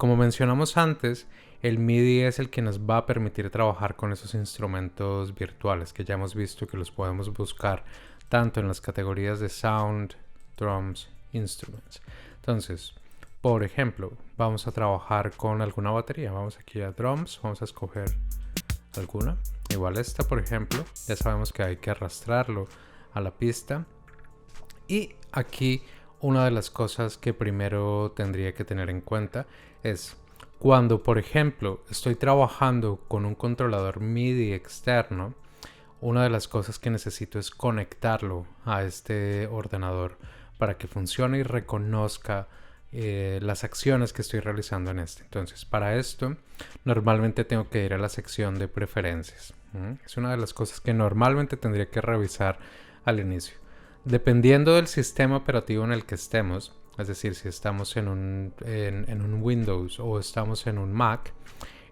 como mencionamos antes, el MIDI es el que nos va a permitir trabajar con esos instrumentos virtuales que ya hemos visto que los podemos buscar tanto en las categorías de Sound, Drums, Instruments. Entonces, por ejemplo, vamos a trabajar con alguna batería. Vamos aquí a Drums, vamos a escoger alguna. Igual esta, por ejemplo, ya sabemos que hay que arrastrarlo a la pista. Y aquí una de las cosas que primero tendría que tener en cuenta es cuando, por ejemplo, estoy trabajando con un controlador MIDI externo, una de las cosas que necesito es conectarlo a este ordenador para que funcione y reconozca las acciones que estoy realizando en este. Entonces, para esto, normalmente tengo que ir a la sección de preferencias. Es una de las cosas que normalmente tendría que revisar al inicio. Dependiendo del sistema operativo en el que estemos, es decir, si estamos en un Windows o estamos en un Mac,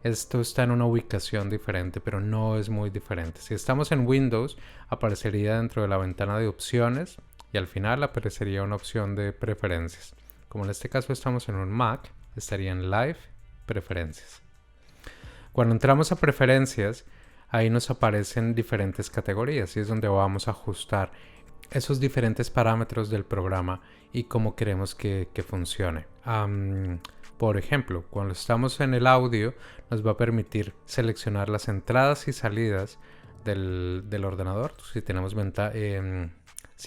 esto está en una ubicación diferente, pero no es muy diferente. Si estamos en Windows, aparecería dentro de la ventana de opciones y al final aparecería una opción de preferencias. Como en este caso estamos en un Mac, estaría en Live, Preferencias. Cuando entramos a Preferencias, ahí nos aparecen diferentes categorías y es donde vamos a ajustar esos diferentes parámetros del programa y cómo queremos que funcione. Por ejemplo, cuando estamos en el audio, nos va a permitir seleccionar las entradas y salidas del ordenador. Si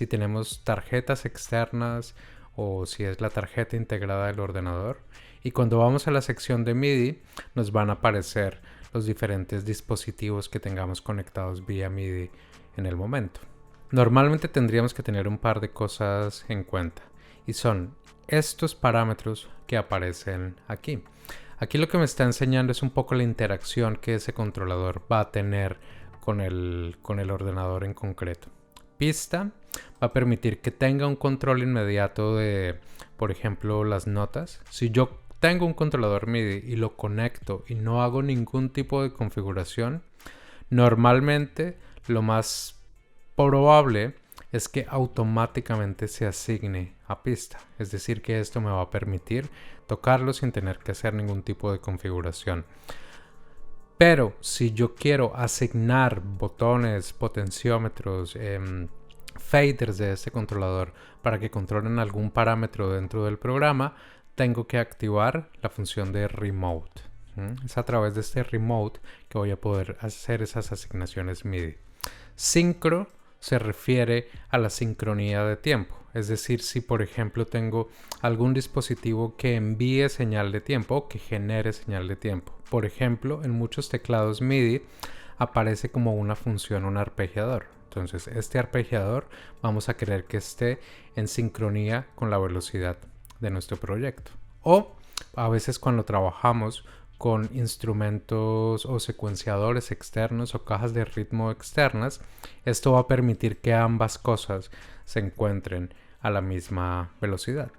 tenemos tarjetas externas o si es la tarjeta integrada del ordenador. Y cuando vamos a la sección de MIDI, nos van a aparecer los diferentes dispositivos que tengamos conectados vía MIDI en el momento. Normalmente tendríamos que tener un par de cosas en cuenta y son estos parámetros que aparecen aquí. Aquí lo que me está enseñando es un poco la interacción que ese controlador va a tener con el ordenador en concreto. Pista va a permitir que tenga un control inmediato de, por ejemplo, las notas. Si yo tengo un controlador MIDI y lo conecto y no hago ningún tipo de configuración, normalmente lo más probable es que automáticamente se asigne a pista. Es decir, que esto me va a permitir tocarlo sin tener que hacer ningún tipo de configuración. Pero si yo quiero asignar botones, potenciómetros, faders de este controlador para que controlen algún parámetro dentro del programa, tengo que activar la función de Remote. Es a través de este Remote que voy a poder hacer esas asignaciones MIDI. Sincro se refiere a la sincronía de tiempo. Es decir, si por ejemplo tengo algún dispositivo que envíe señal de tiempo o que genere señal de tiempo. Por ejemplo, en muchos teclados MIDI aparece como una función un arpegiador. Entonces, este arpegiador vamos a querer que esté en sincronía con la velocidad de nuestro proyecto. O a veces cuando trabajamos con instrumentos o secuenciadores externos o cajas de ritmo externas, esto va a permitir que ambas cosas se encuentren a la misma velocidad.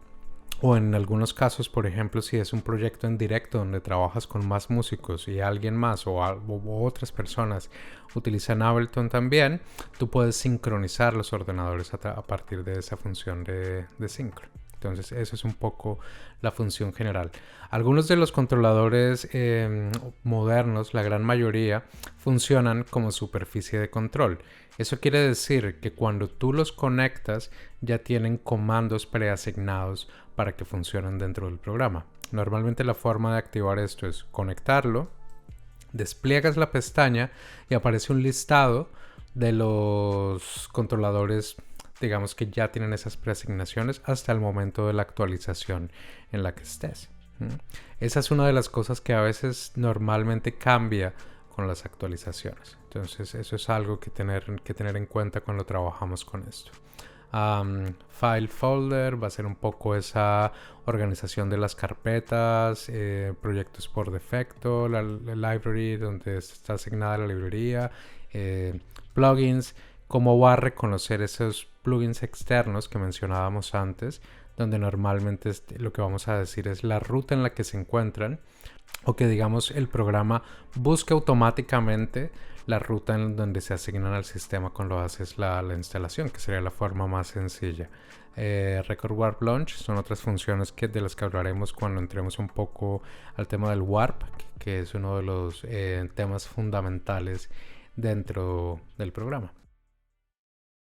O en algunos casos, por ejemplo, si es un proyecto en directo donde trabajas con más músicos y alguien más o otras personas utilizan Ableton también, tú puedes sincronizar los ordenadores a partir de esa función de sincro. Entonces, eso es un poco la función general. Algunos de los controladores modernos, la gran mayoría, funcionan como superficie de control. Eso quiere decir que cuando tú los conectas, ya tienen comandos preasignados para que funcionen dentro del programa. Normalmente la forma de activar esto es conectarlo, despliegas la pestaña y aparece un listado de los controladores, digamos, que ya tienen esas preasignaciones hasta el momento de la actualización en la que estés. Esa es una de las cosas que a veces normalmente cambia con las actualizaciones. Entonces eso es algo que tener en cuenta cuando trabajamos con esto. File folder va a ser un poco esa organización de las carpetas, proyectos por defecto, la library donde está asignada la librería, plugins, cómo va a reconocer esos plugins externos que mencionábamos antes, donde normalmente lo que vamos a decir es la ruta en la que se encuentran. o que digamos el programa busque automáticamente la ruta en donde se asignan al sistema cuando haces la instalación, que sería la forma más sencilla. Record Warp Launch son otras funciones de las que hablaremos cuando entremos un poco al tema del Warp, que es uno de los temas fundamentales dentro del programa.